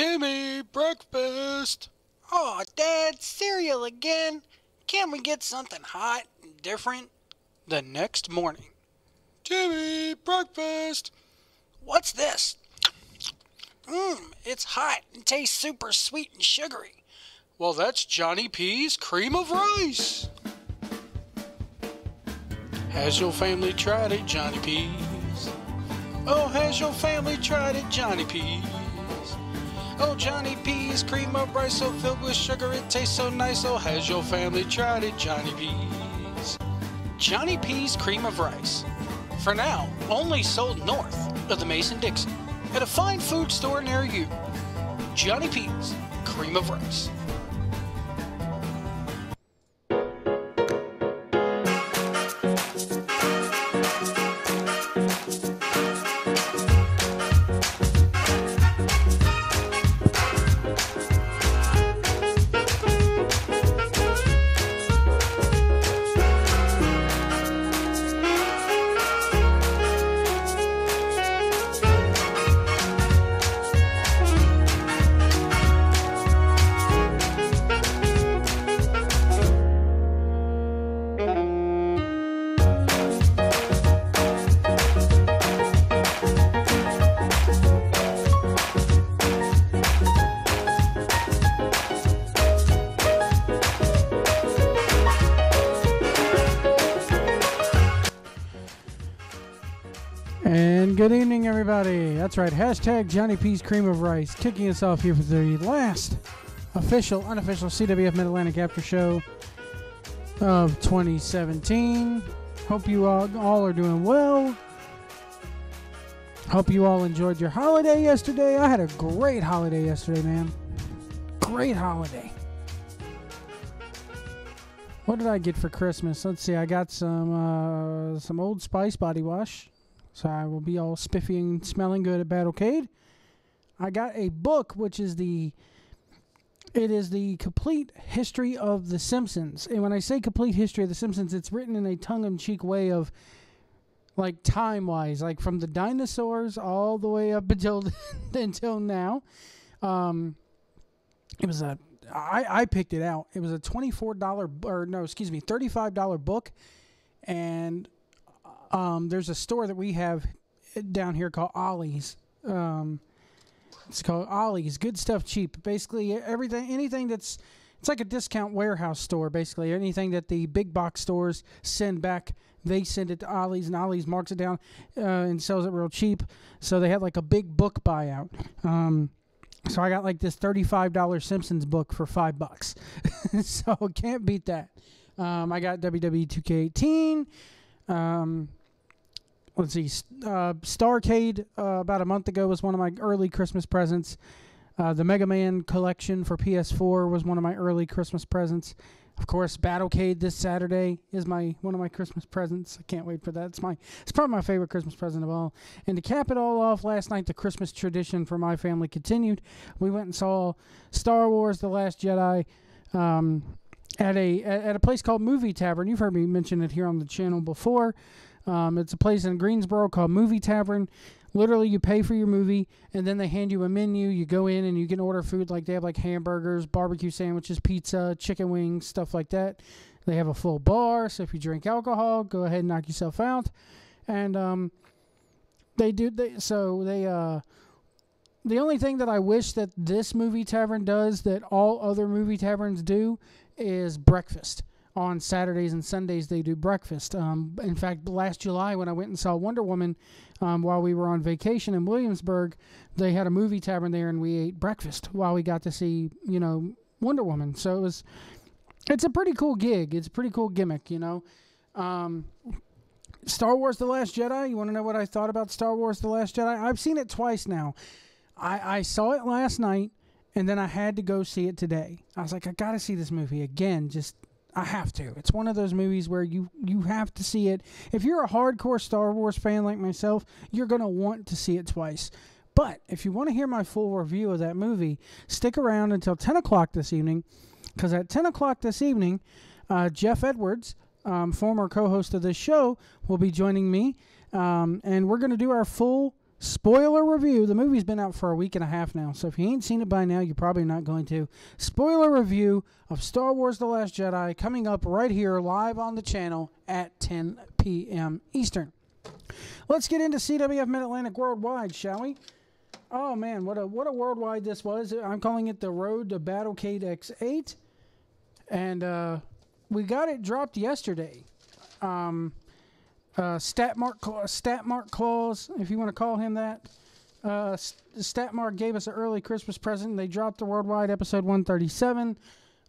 Timmy, breakfast. Oh, Dad, cereal again? Can't we get something hot and different? The next morning. Timmy, breakfast. What's this? It's hot and tastes super sweet and sugary. Well, that's Johnny P's cream of rice. Has your family tried it, Johnny P's? Oh, has your family tried it, Johnny P's? Oh, Johnny P's cream of rice so filled with sugar, it tastes so nice. Oh, has your family tried it, Johnny P's? Johnny P's cream of rice. For now, only sold north of the Mason-Dixon at a fine food store near you. Johnny P's cream of rice. And good evening, everybody. That's right. Hashtag Johnny P's Cream of Rice. Kicking us off here for the last official, unofficial CWF Mid-Atlantic After Show of 2017. Hope you all are doing well. Hope you all enjoyed your holiday yesterday. I had a great holiday yesterday, man. Great holiday. What did I get for Christmas? Let's see. I got some Old Spice body wash. So I will be all spiffy and smelling good at BattleCade. I got a book, which is the complete history of The Simpsons. And when I say complete history of The Simpsons, it's written in a tongue-in-cheek way of, like, time-wise, like from the dinosaurs all the way up until now. It was I picked it out. It was a $35 book, and there's a store that we have down here called Ollie's. It's called Ollie's. Good stuff, cheap. Basically, anything that's, it's like a discount warehouse store, basically. Anything that the big box stores send back, they send it to Ollie's, and Ollie's marks it down and sells it real cheap. So they had like a big book buyout. So I got like this $35 Simpsons book for $5. So can't beat that. I got WWE 2K18. Let's see, Starcade about a month ago was one of my early Christmas presents. The Mega Man collection for PS4 was one of my early Christmas presents. Of course, BattleCade this Saturday is one of my Christmas presents. I can't wait for that. It's probably my favorite Christmas present of all. And to cap it all off, last night the Christmas tradition for my family continued. We went and saw Star Wars: The Last Jedi at a place called Movie Tavern. You've heard me mention it here on the channel before. It's a place in Greensboro called Movie Tavern. Literally, you pay for your movie, and then they hand you a menu. You go in, and you can order food. Like, they have, like, hamburgers, barbecue sandwiches, pizza, chicken wings, stuff like that. They have a full bar, so if you drink alcohol, go ahead and knock yourself out. And the only thing that I wish that this Movie Tavern does that all other movie taverns do is breakfast. On Saturdays and Sundays, they do breakfast. In fact, last July when I went and saw Wonder Woman while we were on vacation in Williamsburg, they had a Movie Tavern there, and we ate breakfast while we got to see, Wonder Woman. So it's a pretty cool gig. It's a pretty cool gimmick, Star Wars: The Last Jedi. You want to know what I thought about Star Wars: The Last Jedi? I've seen it twice now. I saw it last night, and then I had to go see it today. I was like, I got to see this movie again. I have to. It's one of those movies where you have to see it. If you're a hardcore Star Wars fan like myself, you're going to want to see it twice. But if you want to hear my full review of that movie, stick around until 10 o'clock this evening, because at 10 o'clock this evening, Jeff Edwards, former co-host of this show, will be joining me, and we're going to do our full Spoiler review. The movie's been out for a week and a half now, so if you ain't seen it by now, you're probably not going to. Spoiler review of Star Wars The Last Jedi coming up right here live on the channel at 10 p.m. Eastern. Let's get into CWF Mid-Atlantic Worldwide, shall we? Oh, man, what a worldwide this was. I'm calling it the Road to BattleCade X8, and we got it dropped yesterday. Stat Mark Claus, if you want to call him that. Stat Mark gave us an early Christmas present. They dropped the worldwide episode 137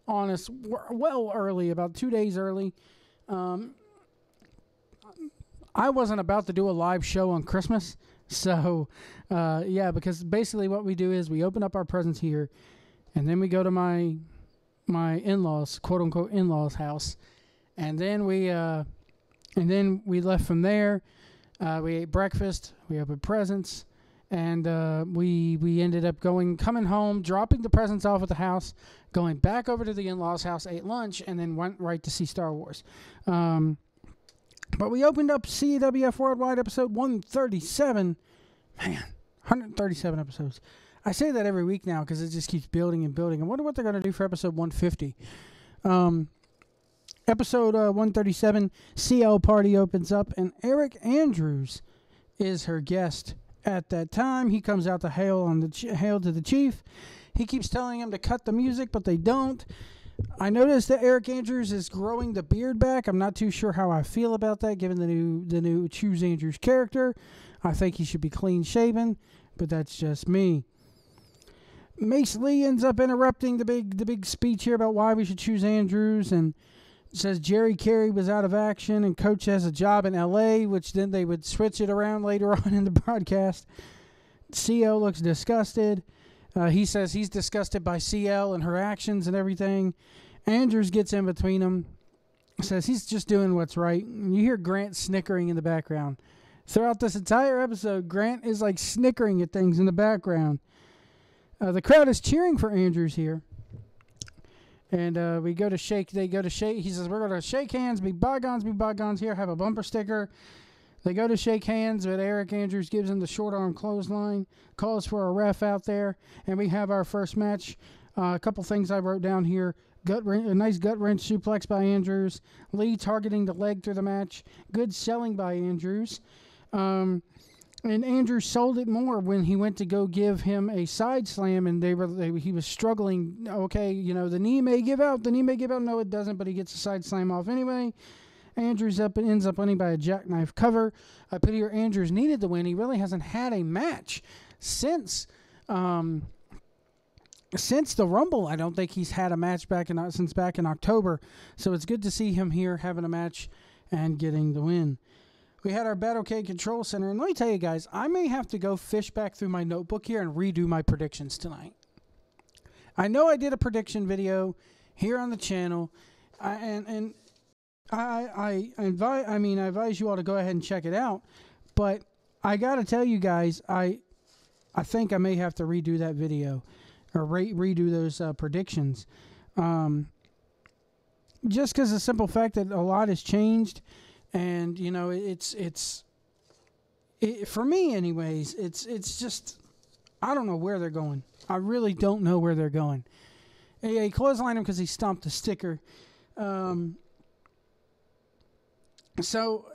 on us well early, about 2 days early. I wasn't about to do a live show on Christmas, so yeah, because basically what we do is we open up our presents here, and then we go to my in-laws, quote unquote in-laws house, and then we left from there. We ate breakfast, we opened presents, and we ended up coming home, dropping the presents off at the house, going back over to the in-laws house, ate lunch, and then went right to see Star Wars. But we opened up CWF Worldwide episode 137. Man, 137 episodes. I say that every week now because it just keeps building and building. I wonder what they're going to do for episode 150. Episode 137, CL Party opens up, and Eric Andrews is her guest at that time. He comes out to hail to the chief. He keeps telling him to cut the music, but they don't. I noticed that Eric Andrews is growing the beard back. I'm not too sure how I feel about that, given the new Choose Andrews character. I think he should be clean shaven, but that's just me. Mace Lee ends up interrupting the big speech here about why we should choose Andrews, and says Jerry Carey was out of action and Coach has a job in L.A., which then they would switch it around later on in the broadcast. CL looks disgusted. He says he's disgusted by CL and her actions and everything. Andrews gets in between them, says he's just doing what's right. And you hear Grant snickering in the background. Throughout this entire episode, Grant is like snickering at things in the background. The crowd is cheering for Andrews here. And they go to shake. He says, we're going to shake hands, be bygones here, have a bumper sticker. They go to shake hands, but Eric Andrews gives him the short arm clothesline, calls for a ref out there, and we have our first match. A couple things I wrote down here. A nice gut wrench suplex by Andrews. Lee targeting the leg through the match. Good selling by Andrews. And Andrews sold it more when he went to go give him a side slam, and he was struggling. Okay, the knee may give out. No, it doesn't, but he gets a side slam off anyway. Andrews ends up winning by a jackknife cover. I put here Andrews needed the win. He really hasn't had a match since the Rumble. I don't think he's had a match since back in October. So it's good to see him here having a match and getting the win. We had our BattleCade Control Center. And let me tell you guys, I may have to go fish back through my notebook here and redo my predictions tonight. I know I did a prediction video here on the channel. I advise you all to go ahead and check it out, but I got to tell you guys, I think I may have to redo that video or redo those predictions. Just because of the simple fact that a lot has changed, and for me anyways, it's just, I don't know where they're going. I really don't know where they're going. He clotheslined him because he stomped the sticker. So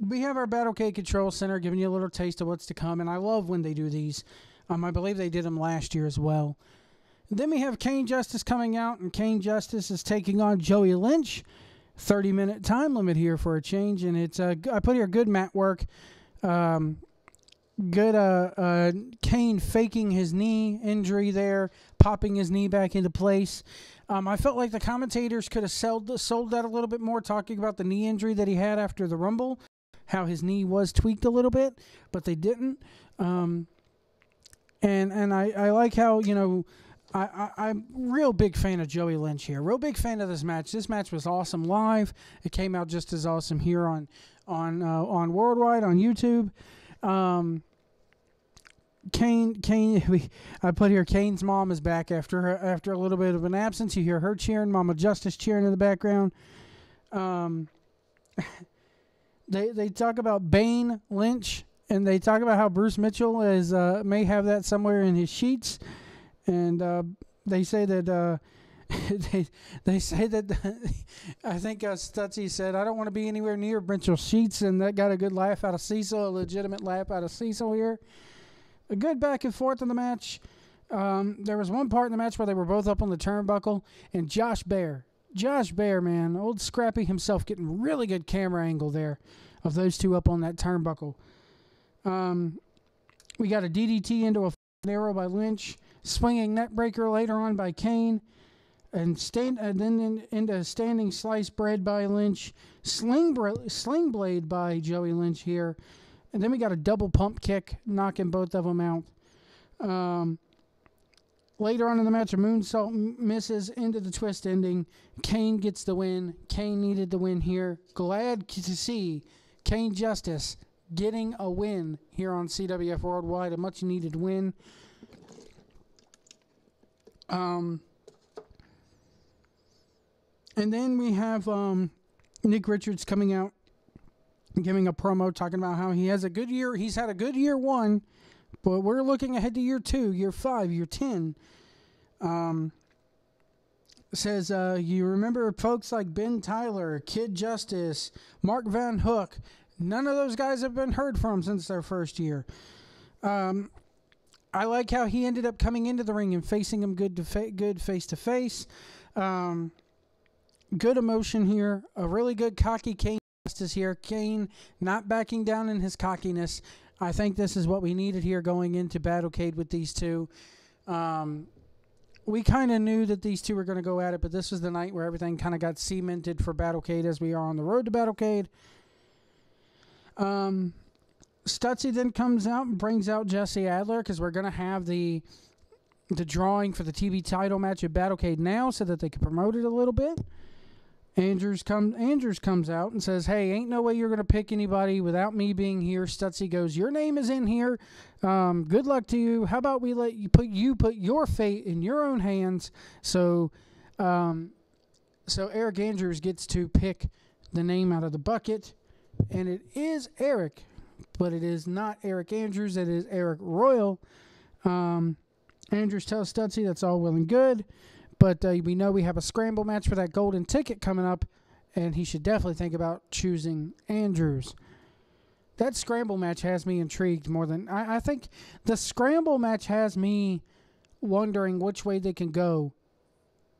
we have our BattleCade Control Center giving you a little taste of what's to come, and I love when they do these. I believe they did them last year as well. Then we have Kane Justice coming out, and Kane Justice is taking on Joey Lynch. 30-minute time limit here for a change, and it's I put here good mat work. Good Kane faking his knee injury there, popping his knee back into place. I felt like the commentators could have sold that a little bit more, talking about the knee injury that he had after the Rumble, how his knee was tweaked a little bit, but they didn't. And I like how, I'm real big fan of Joey Lynch here. Real big fan of this match. This match was awesome live. It came out just as awesome here on Worldwide on YouTube. I put here Kane's mom is back after a little bit of an absence. You hear her cheering, Mama Justice cheering in the background. They talk about Bane Lynch and they talk about how Bruce Mitchell is may have that somewhere in his sheets, and they say that they say that I think Stutzy said, "I don't want to be anywhere near Mitchell's sheets," and that got a good laugh out of Cecil, a legitimate laugh out of Cecil here. A good back and forth in the match. There was one part in the match where they were both up on the turnbuckle, and Josh Bear, man, old Scrappy himself, getting really good camera angle there of those two up on that turnbuckle. We got a DDT into a arrow by Lynch, swinging neck breaker later on by Kane, and then into a standing sliced bread by Lynch, sling blade by Joey Lynch here, and then we got a double pump kick, knocking both of them out. Later on in the match, a moonsault misses into the twist ending. Kane gets the win. Kane needed the win here. Glad to see Kane Justice getting a win here on CWF Worldwide, a much-needed win. And then we have Nick Richards coming out, giving a promo, talking about how he has a good year. He's had a good year one, but we're looking ahead to year 2, year 5, year 10. Says, you remember folks like Ben Tyler, Kid Justice, Mark Van Hook. None of those guys have been heard from since their first year. I like how he ended up coming into the ring and facing him good face-to-face. Good emotion here. A really good cocky Kane Justice here. Kane not backing down in his cockiness. I think this is what we needed here going into BattleCade with these two. We kind of knew that these two were going to go at it, but this was the night where everything kind of got cemented for BattleCade as we are on the road to BattleCade. Stutzy then comes out and brings out Jesse Adler because we're going to have the drawing for the TV title match at BattleCade now so that they can promote it a little bit. Andrews comes out and says, "Hey, ain't no way you're going to pick anybody without me being here." Stutzy goes, "Your name is in here. Good luck to you. How about we let you put your fate in your own hands?" So Eric Andrews gets to pick the name out of the bucket, and it is Eric, but it is not Eric Andrews. It is Eric Royal. Andrews tells Stutzy that's all well and good, but we know we have a scramble match for that golden ticket coming up, and he should definitely think about choosing Andrews. That scramble match has me intrigued more than... I think the scramble match has me wondering which way they can go,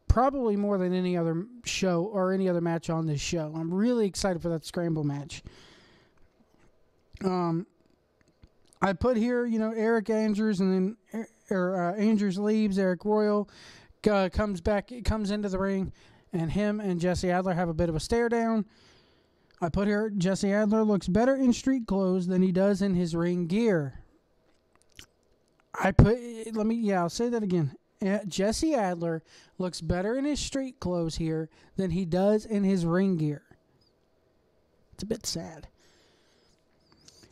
probably more than any other show or any other match on this show. I'm really excited for that scramble match. I put here, Eric Andrews, and then Andrews leaves. Eric Royal comes into the ring, and him and Jesse Adler have a bit of a stare down. I put here, Jesse Adler looks better in street clothes than he does in his ring gear. I'll say that again. Jesse Adler looks better in his street clothes here than he does in his ring gear. It's a bit sad.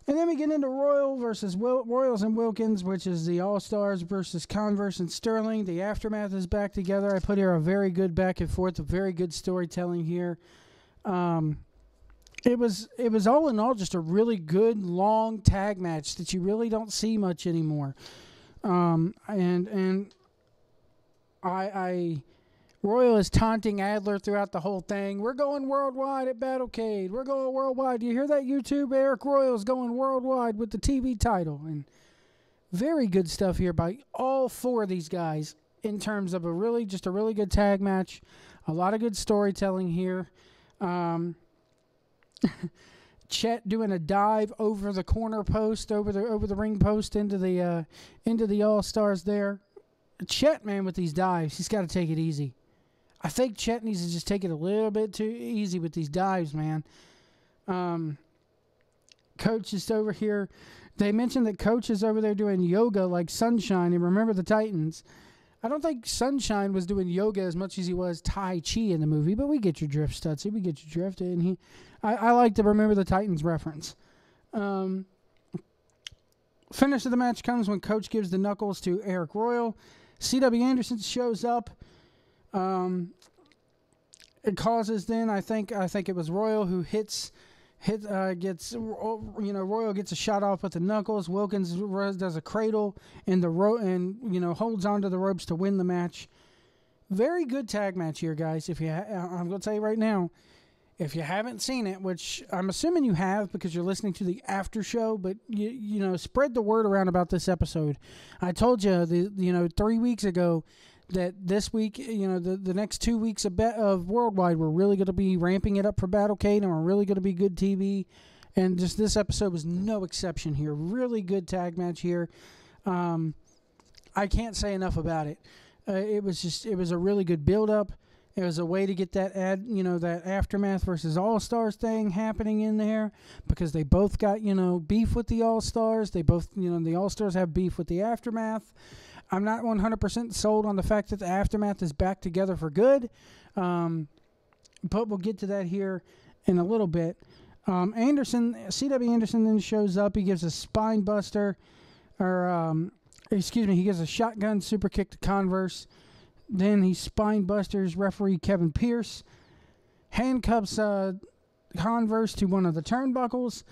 And then we get into Royals and Wilkins, which is the All-Stars versus Converse and Sterling. The Aftermath is back together. I put here a very good back and forth, a very good storytelling here. It was all in all just a really good long tag match that you really don't see much anymore. Royal is taunting Adler throughout the whole thing. We're going worldwide at BattleCade. We're going worldwide. Do you hear that, YouTube? Eric Royal's going worldwide with the TV title. And very good stuff here by all four of these guys in terms of a really good tag match. A lot of good storytelling here. Chet doing a dive over the corner post, over the ring post into the All-Stars there. Chet, man, with these dives, he's got to take it easy. I think Chet needs to just take it a little bit too easy with these dives, man. Coach is over here. They mentioned that Coach is over there doing yoga like Sunshine and Remember the Titans. I don't think Sunshine was doing yoga as much as he was Tai Chi in the movie, but we get your drift, Stutzy. We get your drift. And I like to Remember the Titans reference. Finish of the match comes when Coach gives the knuckles to Eric Royal. C.W. Anderson shows up. It causes then, I think it was Royal who hits Royal gets a shot off with the knuckles. Wilkins does a cradle and holds onto the ropes to win the match. Very good tag match here, guys. I'm going to tell you right now, if you haven't seen it, which I'm assuming you have because you're listening to the after show, but spread the word around about this episode. I told you 3 weeks ago that this week, the next 2 weeks of Worldwide, we're really going to be ramping it up for BattleCade, and we're really going to be good TV. And just this episode was no exception here. Really good tag match here. I can't say enough about it. It was a really good build-up. It was a way to get that that Aftermath versus All-Stars thing happening in there, because they both got, beef with the All-Stars. They both, the All-Stars have beef with the Aftermath. I'm not 100% sold on the fact that the Aftermath is back together for good, but we'll get to that here in a little bit. C.W. Anderson then shows up. He gives a spine buster, he gives a shotgun super kick to Converse. Then he spine busters referee Kevin Pierce, handcuffs Converse to one of the turnbuckles,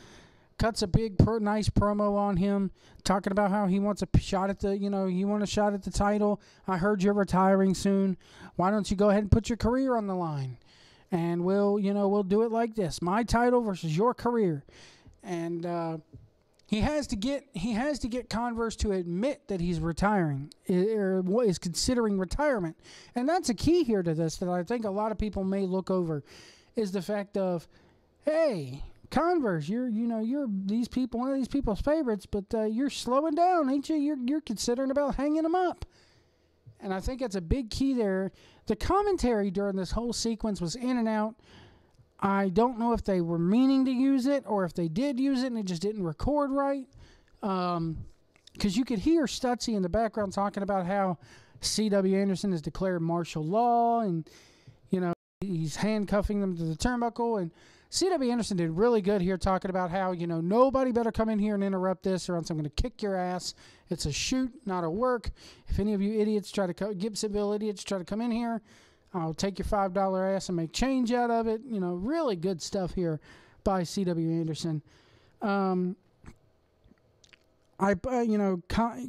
cuts a big, nice promo on him, talking about how he wants a shot at the title. I heard you're retiring soon. Why don't you go ahead and put your career on the line? And we'll do it like this: my title versus your career. And he has to get Converse to admit that he's retiring, or is considering retirement. And that's a key here to this that I think a lot of people may look over, is the fact of, hey, Converse, you're one of these people's favorites, but you're slowing down, ain't you? You're considering about hanging them up. And I think that's a big key there. The commentary during this whole sequence was in and out. I don't know if they were meaning to use it or if they did use it and it just didn't record right. Because you could hear Stutzy in the background talking about how C.W. Anderson has declared martial law, and he's handcuffing them to the turnbuckle. And C.W. Anderson did really good here talking about how, nobody better come in here and interrupt this, or else I'm going to kick your ass. It's a shoot, not a work. If any of you idiots Gibsonville idiots try to come in here, I'll take your $5 ass and make change out of it. Really good stuff here by C.W. Anderson.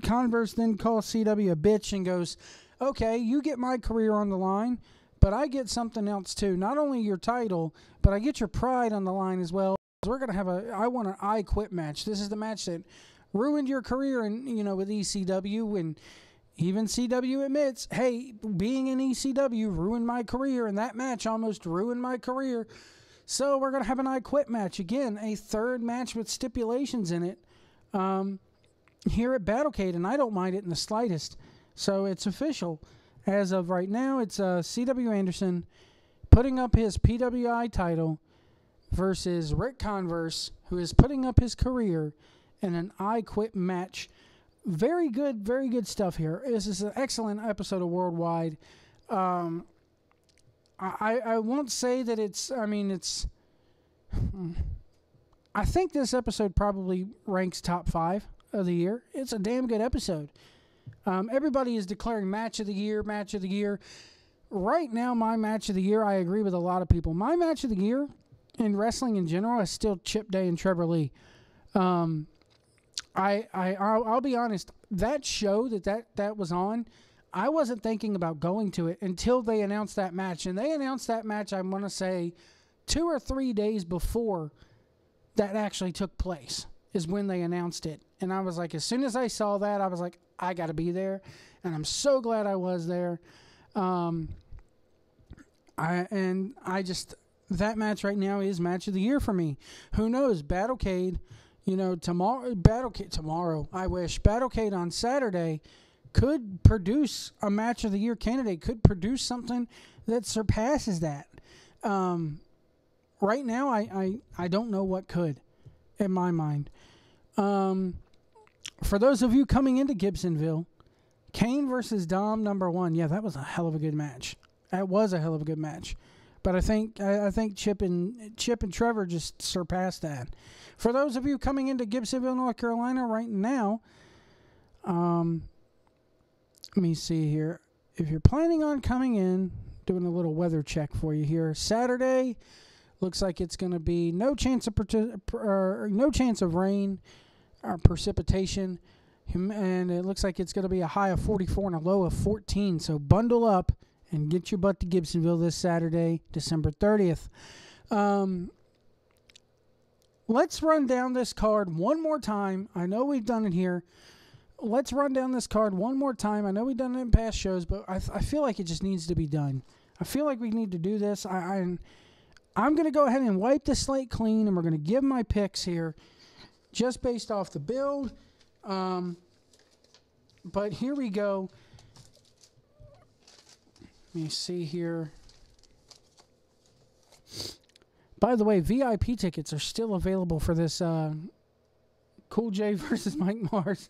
Converse then calls C.W. a bitch and goes, okay, you get my career on the line, but I get something else too. Not only your title, but I get your pride on the line as well. We're going to have I want an I Quit match. This is the match that ruined your career with ECW, and even CW admits, hey, being in ECW ruined my career, and that match almost ruined my career. So we're going to have an I Quit match. Again, a third match with stipulations in it here at BattleCade, and I don't mind it in the slightest. So it's official. As of right now, it's C.W. Anderson putting up his PWI title versus Rick Converse, who is putting up his career in an I Quit match. Very good stuff here. This is an excellent episode of Worldwide. I won't say that I think this episode probably ranks top 5 of the year. It's a damn good episode. Everybody is declaring match of the year. Right now, my match of the year, I agree with a lot of people. My match of the year in wrestling in general is still Chip Day and Trevor Lee. I'll be honest, that show that was on, I wasn't thinking about going to it until they announced that match. And they announced that match, I want to say, 2 or 3 days before that actually took place is when they announced it. And I was like, as soon as I saw that, I was like, I got to be there. And I'm so glad I was there. That match right now is match of the year for me. Who knows? BattleCade, tomorrow, I wish. BattleCade on Saturday could produce a match of the year candidate, could produce something that surpasses that. Right now, I don't know what could, in my mind. For those of you coming into Gibsonville, Kane versus Dom #1. Yeah, that was a hell of a good match. That was a hell of a good match. But I think Chip and Trevor just surpassed that. For those of you coming into Gibsonville, North Carolina right now, let me see here. If you're planning on coming in, doing a little weather check for you here. Saturday, Looks like it's going to be no chance of rain or precipitation. And it looks like it's going to be a high of 44 and a low of 14. So bundle up and get your butt to Gibsonville this Saturday, December 30th. Let's run down this card one more time. I know we've done it here. Let's run down this card one more time. I know we've done it in past shows, but I feel like it just needs to be done. I feel like we need to do this. I'm going to go ahead and wipe the slate clean, and we're going to give my picks here just based off the build. But here we go. Let me see here. By the way, VIP tickets are still available for this Cool J versus Mike Mars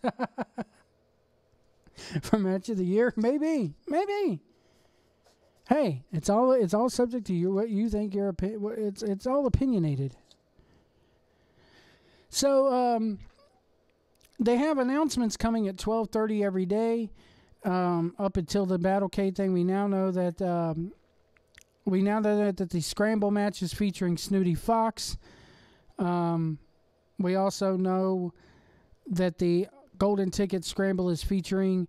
for match of the year. Maybe. Hey, it's all subject to you. What you think your it's all opinionated. So they have announcements coming at 12:30 every day up until the BattleCade thing. We now know that the Scramble match is featuring Snooty Fox. We also know that the Golden Ticket Scramble is featuring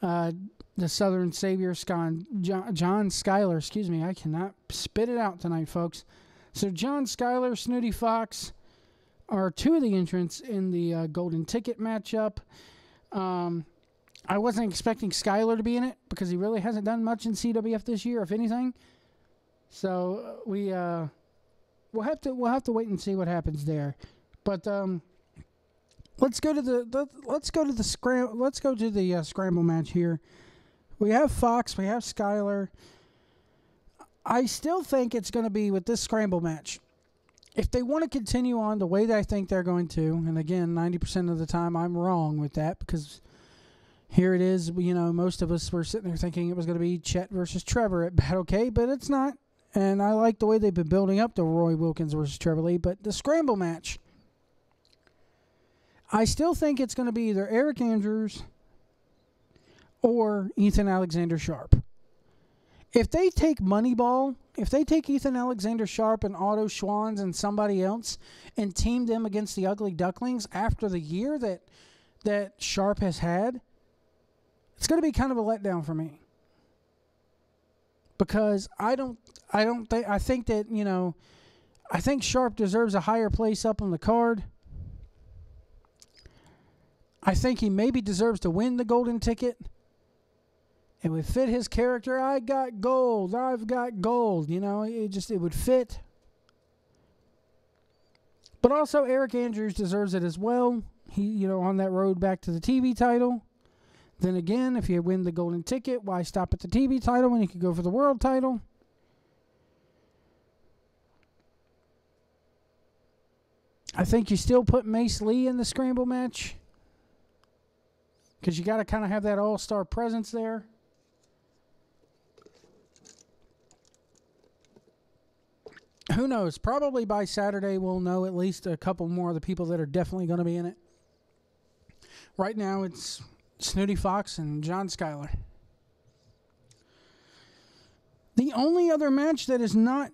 the Southern Savior John Schuyler. Excuse me, I cannot spit it out tonight, folks. So John Schuyler, Snooty Fox are two of the entrants in the Golden Ticket matchup. I wasn't expecting Schuyler to be in it because he really hasn't done much in CWF this year, if anything. So we'll have to wait and see what happens there. But let's go to the scramble match here. We have Fox, we have Schuyler. I still think it's going to be with this scramble match. If they want to continue on the way that I think they're going to, and again, 90% of the time I'm wrong with that because here it is, most of us were sitting there thinking it was going to be Chet versus Trevor at BattleCade, but it's not. And I like the way they've been building up to Roy Wilkins versus Trevor Lee, but the scramble match, I still think it's going to be either Eric Andrews or Ethan Alexander Sharp. If they take Moneyball, if they take Ethan Alexander Sharp and Otto Schwanz and somebody else and team them against the Ugly Ducklings after the year that Sharp has had, it's going to be kind of a letdown for me. Because I think Sharp deserves a higher place up on the card. I think he maybe deserves to win the Golden Ticket. It would fit his character. I've got gold. It would fit. But also Eric Andrews deserves it as well. He, on that road back to the TV title. Then again, if you win the Golden Ticket, why stop at the TV title when you could go for the world title? I think you still put Mace Lee in the scramble match because you got to kind of have that all-star presence there. Who knows? Probably by Saturday we'll know at least a couple more of the people that are definitely going to be in it. Right now it's Snooty Fox and John Schuyler. The only other match that is not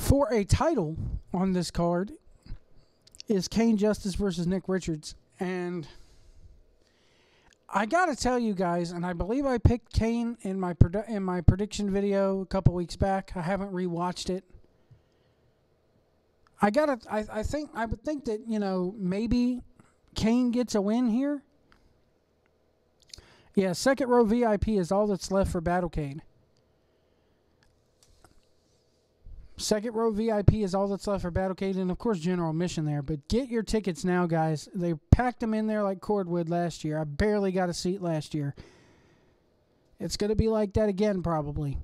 for a title on this card is Kane Justice versus Nick Richards. And I got to tell you guys, and I believe I picked Kane in my prediction video a couple weeks back. I haven't rewatched it. I would think that, maybe Kane gets a win here. Yeah, second row VIP is all that's left for BattleCade. Second row VIP is all that's left for BattleCade, and of course general admission there. But get your tickets now, guys. They packed them in there like cordwood last year. I barely got a seat last year. It's going to be like that again probably.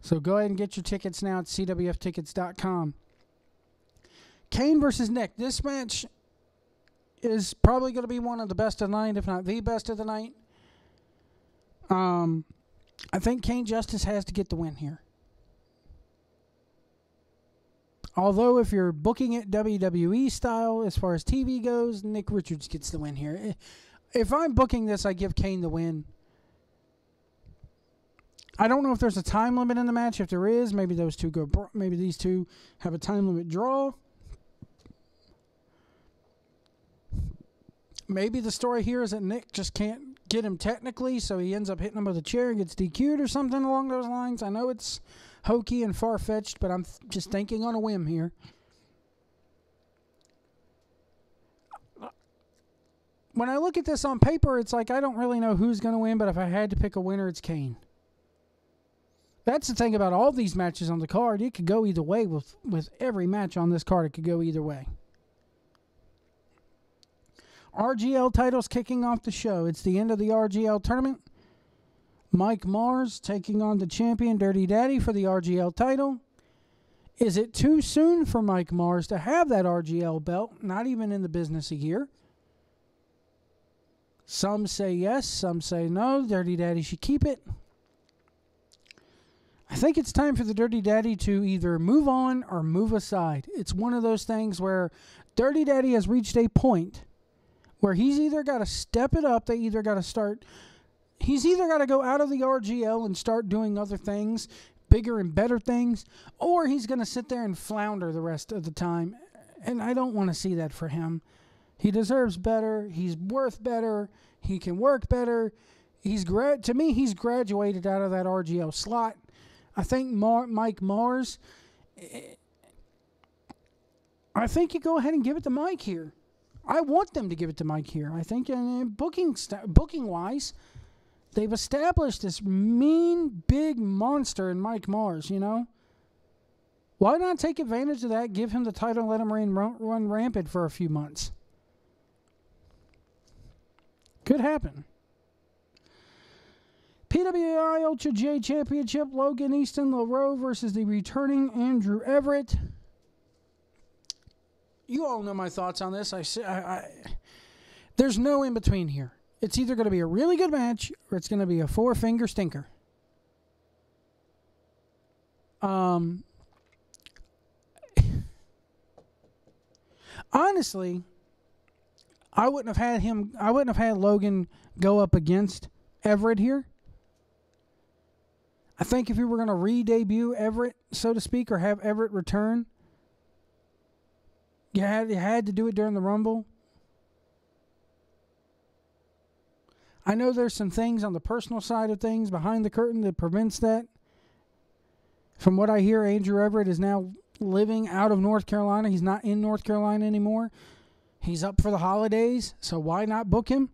So go ahead and get your tickets now at CWFtickets.com. Kane versus Nick. This match is probably going to be one of the best of the night, if not the best of the night. I think Kane Justice has to get the win here. Although if you're booking it WWE style as far as TV goes, Nick Richards gets the win here. If I'm booking this, I give Kane the win. I don't know if there's a time limit in the match. If there is, maybe those two maybe these two have a time limit draw. Maybe the story here is that Nick just can't get him technically, so he ends up hitting him with a chair and gets DQ'd or something along those lines. I know it's hokey and far-fetched, but I'm just thinking on a whim here. When I look at this on paper, it's like I don't really know who's going to win, but if I had to pick a winner, it's Kane. That's the thing about all these matches on the card. It could go either way with every match on this card. It could go either way. RGL titles kicking off the show. It's the end of the RGL tournament. Mike Mars taking on the champion Dirty Daddy for the RGL title. Is it too soon for Mike Mars to have that RGL belt? Not even in the business a year. Some say yes, some say no. Dirty Daddy should keep it. I think it's time for the Dirty Daddy to either move on or move aside. It's one of those things where Dirty Daddy has reached a point where he's either got to step it up, he's either got to go out of the RGL and start doing other things, bigger and better things, or he's going to sit there and flounder the rest of the time. And I don't want to see that for him. He deserves better. He's worth better. He can work better. To me, he's graduated out of that RGL slot. I think Mike Mars, I think you go ahead and give it to Mike here. I want them to give it to Mike here. I think booking-wise, they've established this mean, big monster in Mike Mars, you know? Why not take advantage of that, give him the title, and let him run rampant for a few months? Could happen. PWI Ultra J Championship, Logan Easton LaRoe versus the returning Andrew Everett. You all know my thoughts on this. There's no in between here. It's either going to be a really good match or it's going to be a four-finger stinker. Honestly, I wouldn't have had Logan go up against Everett here. I think if you were going to re-debut Everett, so to speak, or have Everett return, you had to do it during the Rumble. I know there's some things on the personal side of things behind the curtain that prevents that. From what I hear, Andrew Everett is now living out of North Carolina. He's not in North Carolina anymore. He's up for the holidays, so why not book him?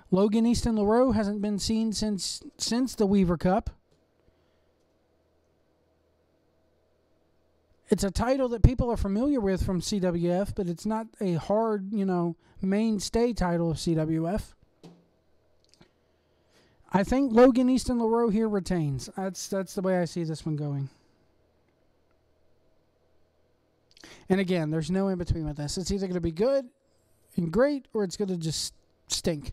Logan Easton LaRoe hasn't been seen since the Weaver Cup. It's a title that people are familiar with from CWF, but it's not a hard, mainstay title of CWF. I think Logan Easton LaRoe here retains. That's the way I see this one going. And again, there's no in between with this. It's either going to be good and great, or it's going to just stink.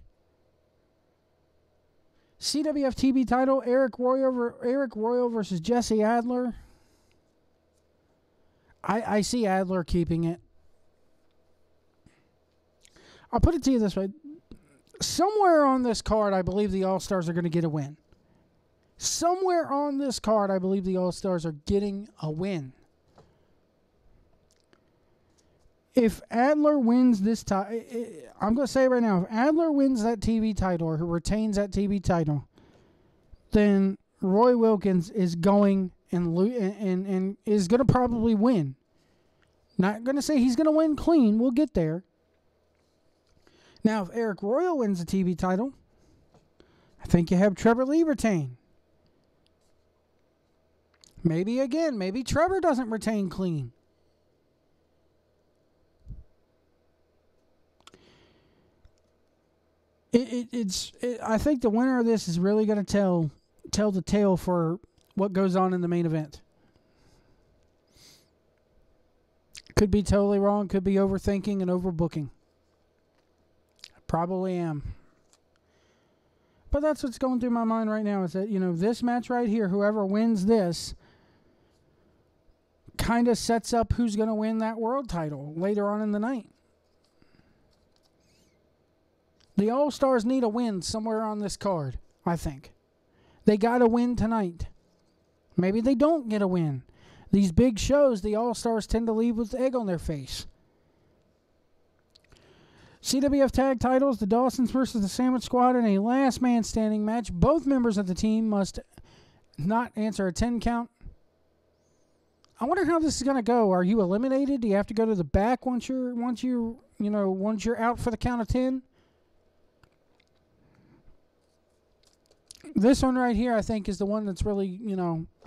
CWF TV title, Eric Royal versus Jesse Adler. I see Adler keeping it. I'll put it to you this way. Somewhere on this card, I believe the All-Stars are going to get a win. Somewhere on this card, I believe the All-Stars are getting a win. If Adler wins this title, I'm going to say it right now, if Adler wins that TV title or retains that TV title, then Roy Wilkins is going and is going to probably win. Not going to say he's going to win clean. We'll get there. Now, if Eric Royal wins the TV title, I think you have Trevor Lee retain. Maybe Trevor doesn't retain clean. I think the winner of this is really going to tell the tale for what goes on in the main event. Could be totally wrong. Could be overthinking and overbooking. I probably am. But that's what's going through my mind right now is that, this match right here, whoever wins this, kind of sets up who's going to win that world title later on in the night. The All-Stars need a win somewhere on this card, I think. They got to win tonight. Maybe they don't get a win. These big shows, the All-Stars tend to leave with egg on their face. CWF Tag Titles, the Dawsons versus the Sandwich Squad in a last man standing match. Both members of the team must not answer a 10 count. I wonder how this is going to go. Are you eliminated? Do you have to go to the back once you're out for the count of 10? This one right here, I think, is the one that's really,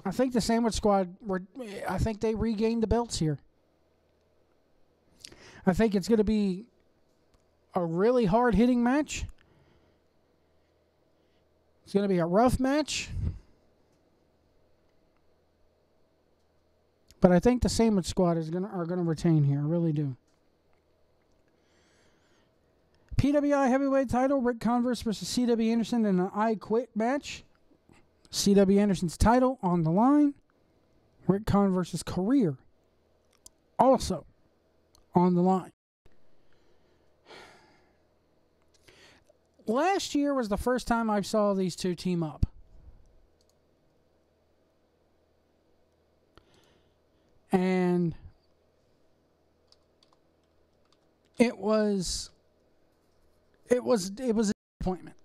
I think the Sandwich Squad, I think they regained the belts here. I think it's going to be a really hard-hitting match. It's going to be a rough match. But I think the Sandwich Squad are going to retain here. I really do. PWI Heavyweight Title, Rick Converse versus C.W. Anderson in an I Quit match. C.W. Anderson's title on the line. Rick Converse's career also on the line. Last year was the first time I saw these two team up. And it was a disappointment.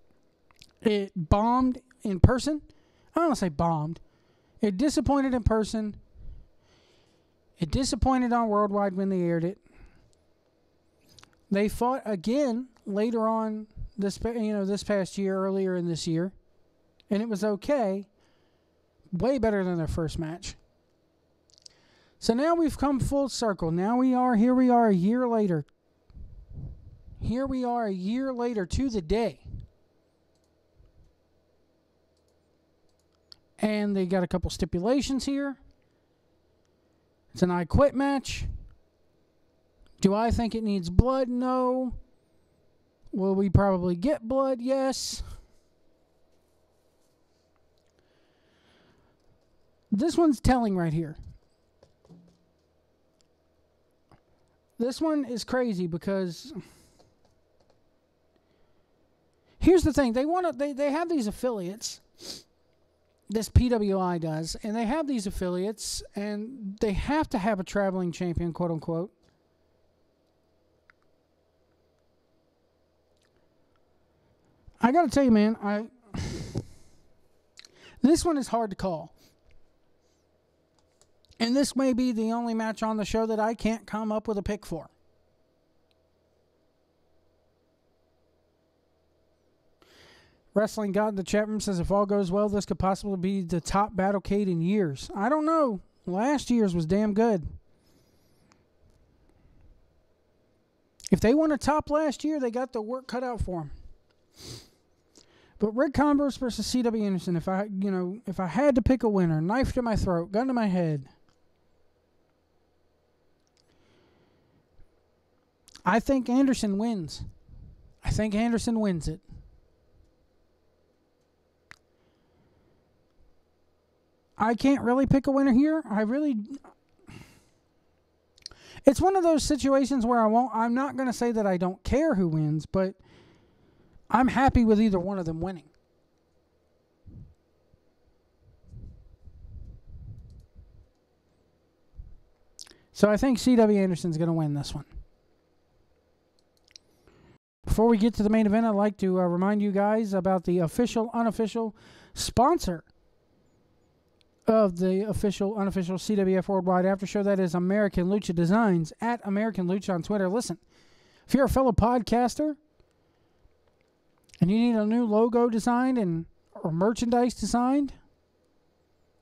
It bombed in person. I don't want to say bombed. It disappointed in person. It disappointed on Worldwide when they aired it. They fought again later on this past year, earlier in this year, and it was okay. Way better than their first match. So now we've come full circle. Here we are a year later. Here we are a year later to the day. And they got a couple stipulations here. It's an I Quit match. Do I think it needs blood? No. Will we probably get blood? Yes. This one's telling right here. This one is crazy because here's the thing. They have these affiliates. This PWI does, and they have these affiliates, and they have to have a traveling champion, quote unquote. I got to tell you, man, this one is hard to call. And this may be the only match on the show that I can't come up with a pick for. Wrestling God in the chat room says, if all goes well, this could possibly be the top Battlecade in years. I don't know. Last year's was damn good. If they won a top last year, they got the work cut out for them. But Rick Converse versus C.W. Anderson, if I had to pick a winner, knife to my throat, gun to my head, I think Anderson wins. I think Anderson wins it. I can't really pick a winner here. It's one of those situations where I'm not going to say that I don't care who wins, but I'm happy with either one of them winning. So I think C.W. Anderson's going to win this one. Before we get to the main event, I'd like to remind you guys about the official, unofficial sponsor of the official, unofficial CWF Worldwide After Show. That is American Lucha Designs, at American Lucha on Twitter. Listen, if you're a fellow podcaster and you need a new logo designed or merchandise designed,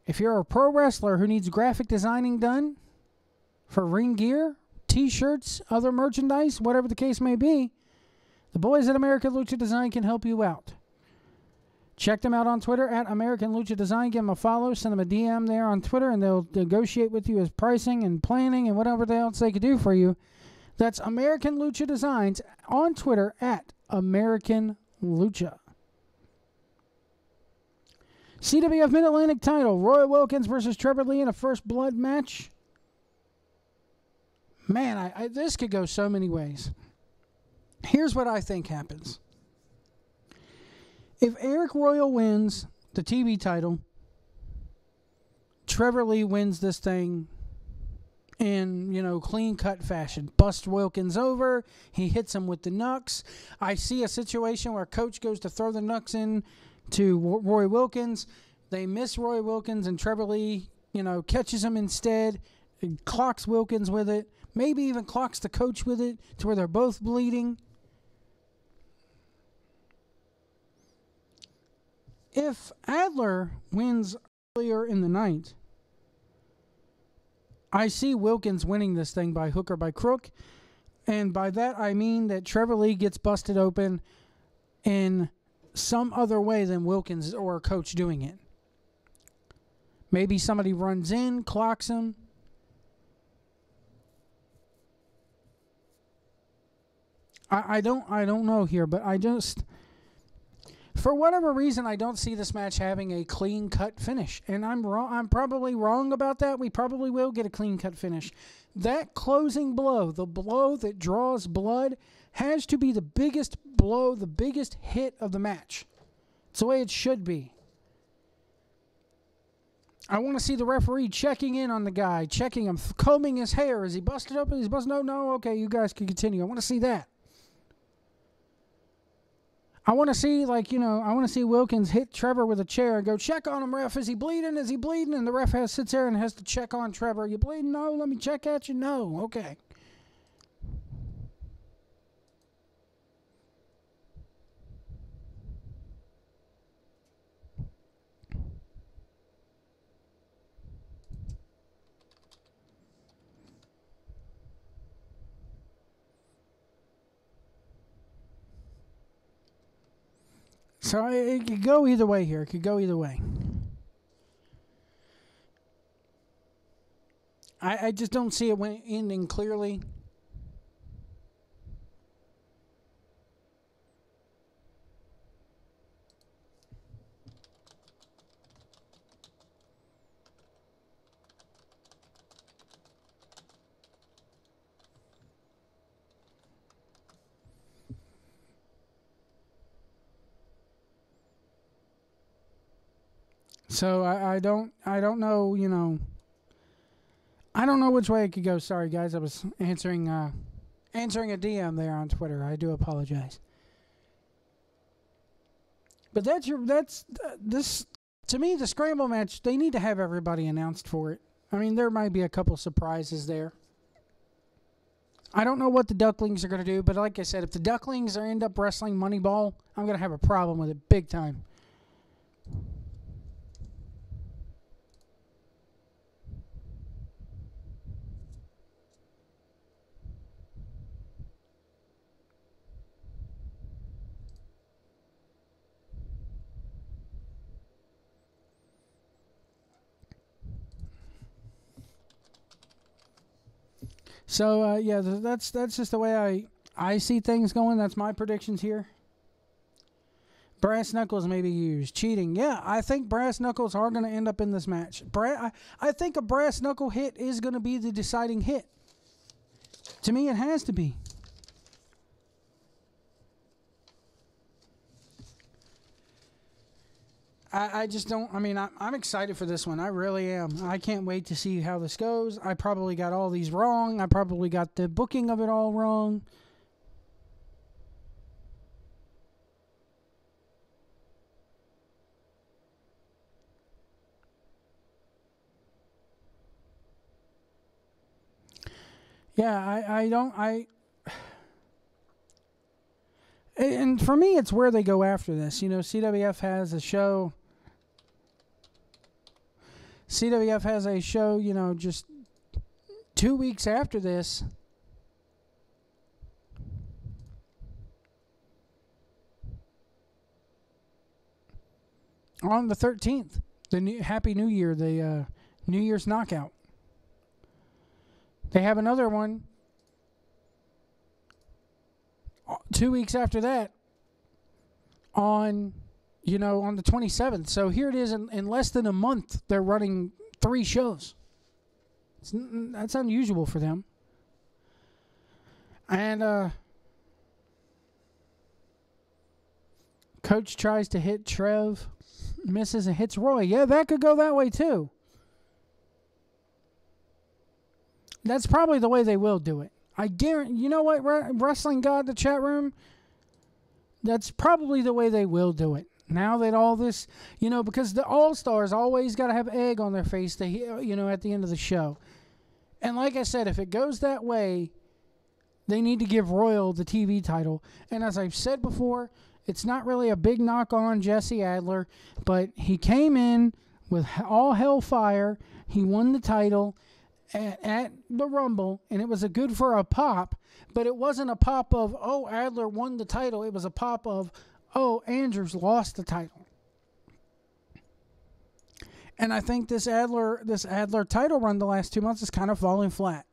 if you're a pro wrestler who needs graphic designing done for ring gear, t-shirts, other merchandise, whatever the case may be, the boys at American Lucha Design can help you out. Check them out on Twitter at American Lucha Design. Give them a follow. Send them a DM there on Twitter, and they'll negotiate with you as pricing and planning and whatever else they could do for you. That's American Lucha Designs on Twitter at American Lucha. CWF Mid-Atlantic title, Roy Wilkins versus Trevor Lee in a first blood match. Man, this could go so many ways. Here's what I think happens. If Eric Royal wins, the TV title. Trevor Lee wins this thing in, clean-cut fashion. Bust Wilkins over. He hits him with the knucks. I see a situation where Coach goes to throw the knucks in to Roy Wilkins. They miss Roy Wilkins, and Trevor Lee, catches him instead. And clocks Wilkins with it. Maybe even clocks the coach with it to where they're both bleeding. If Adler wins earlier in the night, I see Wilkins winning this thing by hook or by crook. And by that, I mean that Trevor Lee gets busted open in some other way than Wilkins or Coach doing it. Maybe somebody runs in, clocks him. I don't know here, but I just, for whatever reason, I don't see this match having a clean-cut finish. And I'm wrong. I'm probably wrong about that. We probably will get a clean-cut finish. That closing blow, the blow that draws blood, has to be the biggest blow, the biggest hit of the match. It's the way it should be. I want to see the referee checking in on the guy, checking him, combing his hair. Is he busted open? Is he busted? No. Okay, you guys can continue. I want to see that. I want to see, I want to see Wilkins hit Trevor with a chair and go, check on him, ref. Is he bleeding? Is he bleeding? And the ref sits there and has to check on Trevor. You bleeding? No. Let me check at you. No. Okay. So it could go either way here. It could go either way. I just don't see it ending clearly. So I don't know, I don't know which way it could go. Sorry guys, I was answering a DM there on Twitter. I do apologize. But this to me, the scramble match, they need to have everybody announced for it. I mean, there might be a couple surprises there. I don't know what the Ducklings are going to do, but like I said, if the Ducklings end up wrestling Moneyball, I'm going to have a problem with it big time. So, yeah, that's just the way I see things going. That's my predictions here. Brass knuckles may be used. Cheating. Yeah, I think brass knuckles are going to end up in this match. I think a brass knuckle hit is going to be the deciding hit. To me, it has to be. I just don't, I'm excited for this one. I really am. I can't wait to see how this goes. I probably got all these wrong. I probably got the booking of it all wrong. Yeah, and for me, it's where they go after this. CWF has a show. CWF has a show, just 2 weeks after this. On the 13th, Happy New Year, the New Year's Knockout. They have another one 2 weeks after that on the 27th. So here it is in less than a month. They're running 3 shows. That's unusual for them. And Coach tries to hit Trev. misses and hits Roy. Yeah, that could go that way too. That's probably the way they will do it. I guarantee. You know what, Wrestling God, the chat room? That's probably the way they will do it. Now that all this, because the All-Stars always got to have egg on their face, at the end of the show. And like I said, if it goes that way, they need to give Royal the TV title. And as I've said before, it's not really a big knock on Jesse Adler, but he came in with all hellfire. He won the title at the Rumble, and it was a good for a pop, but it wasn't a pop of, oh, Adler won the title. It was a pop of, oh, Andrews lost the title. And I think this Adler title run the last 2 months is kind of falling flat.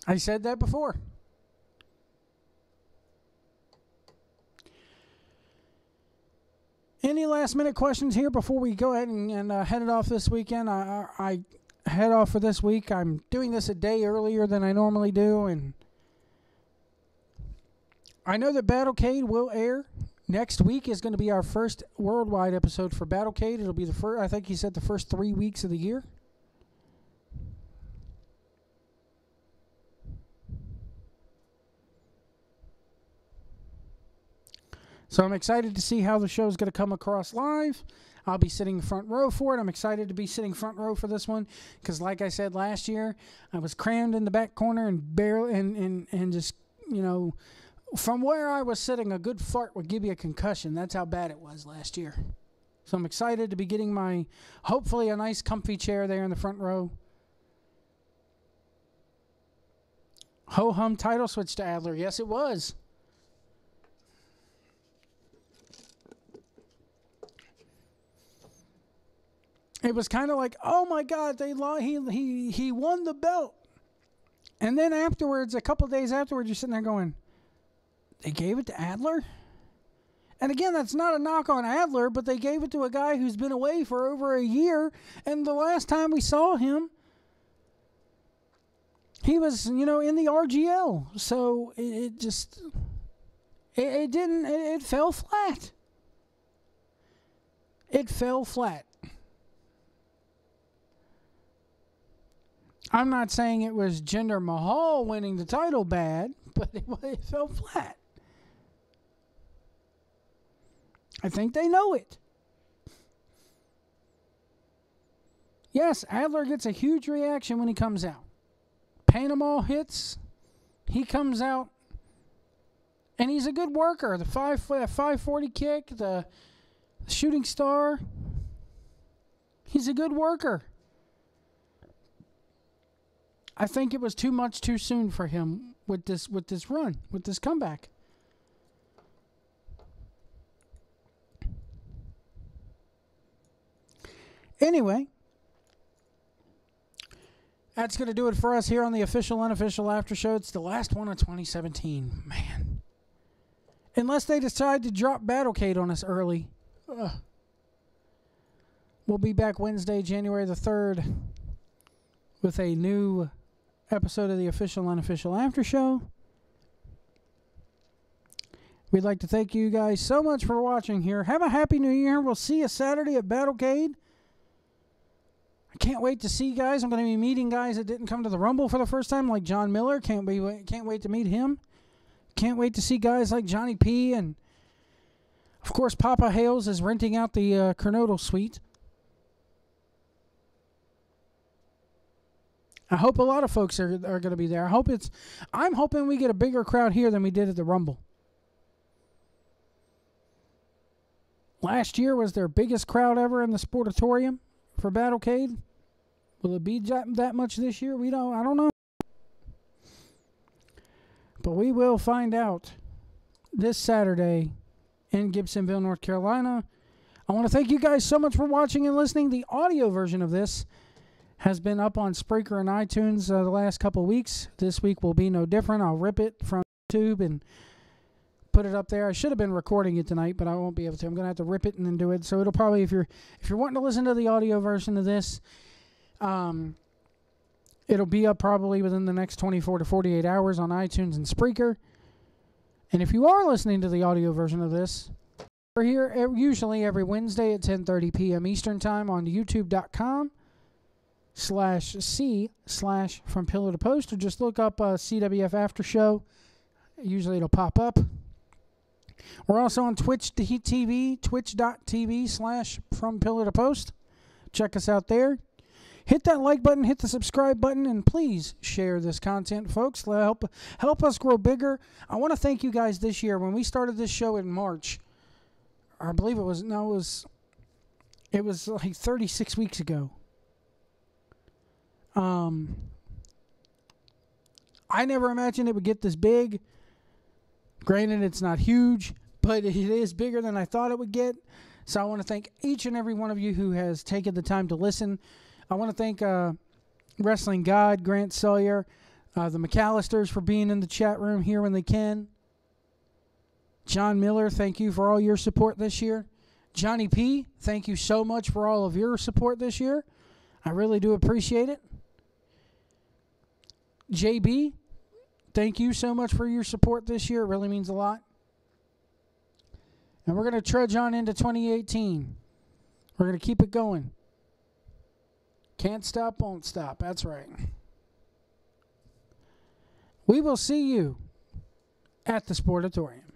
I said that before. Any last minute questions here before we go ahead and head it off this weekend? I head off for this week. I'm doing this a day earlier than I normally do, and I know that BattleCade will air. Next week is going to be our first worldwide episode for BattleCade. It'll be the first, I think he said, the first 3 weeks of the year. So I'm excited to see how the show is going to come across live. I'll be sitting front row for it. I'm excited to be sitting front row for this one because, like I said last year, I was crammed in the back corner and barely and just, from where I was sitting, a good fart would give you a concussion. That's how bad it was last year. So I'm excited to be getting hopefully a nice comfy chair there in the front row. Ho-hum title switch to Adler. Yes, it was. It was kind of like, oh my God, he won the belt. And then afterwards, a couple days afterwards, you're sitting there going, they gave it to Adler? And again, that's not a knock on Adler, but they gave it to a guy who's been away for over a year. And the last time we saw him, he was, in the RGL. So it fell flat. It fell flat. I'm not saying it was Jinder Mahal winning the title bad, but it fell flat. I think they know it. Yes, Adler gets a huge reaction when he comes out. Panama hits, he comes out, and he's a good worker. The 540 kick, the shooting star, he's a good worker. I think it was too much too soon for him with this run, with this comeback. Anyway, that's going to do it for us here on the official, unofficial after show. It's the last one of 2017. Man. Unless they decide to drop BattleCade on us early. We'll be back Wednesday, January the 3rd with a new episode of the official, unofficial after show. We'd like to thank you guys so much for watching here. Have a happy new year. We'll see you Saturday at BattleCade. I can't wait to see you guys. I'm going to be meeting guys that didn't come to the Rumble for the first time, like John Miller. Can't wait to meet him. Can't wait to see guys like Johnny P. And, of course, Papa Hales is renting out the Kernodle suite. I hope a lot of folks are going to be there. I'm hoping we get a bigger crowd here than we did at the Rumble. Last year was their biggest crowd ever in the Sportatorium for BattleCade. Will it be that much this year? I don't know. But we will find out this Saturday in Gibsonville, North Carolina. I want to thank you guys so much for watching and listening. The audio version of this has been up on Spreaker and iTunes the last couple weeks. This week will be no different. I'll rip it from YouTube and put it up there. I should have been recording it tonight, but I won't be able to. I'm going to have to rip it and then do it. So it'll probably, if you're wanting to listen to the audio version of this, it'll be up probably within the next 24 to 48 hours on iTunes and Spreaker. And if you are listening to the audio version of this, We're here usually every Wednesday at 10:30 p.m. Eastern Time on youtube.com/C/From Pillar to Post, or just look up CWF AfterShow. Usually it'll pop up. We're also on Twitch TV, twitch.tv/From Pillar to Post. Check us out there. Hit that like button, hit the subscribe button, and please share this content, folks. Help us grow bigger. I want to thank you guys this year. When we started this show in March, I believe it was like 36 weeks ago. I never imagined it would get this big. Granted, it's not huge, but it is bigger than I thought it would get. So I want to thank each and every one of you who has taken the time to listen. I want to thank Wrestling God, Grant Sawyer, the McAllisters for being in the chat room here when they can. John Miller, thank you for all your support this year. Johnny P, thank you so much for all of your support this year. I really do appreciate it. JB, thank you so much for your support this year. It really means a lot. And we're going to trudge on into 2018. We're going to keep it going. Can't stop, won't stop. That's right. We will see you at the Sportatorium.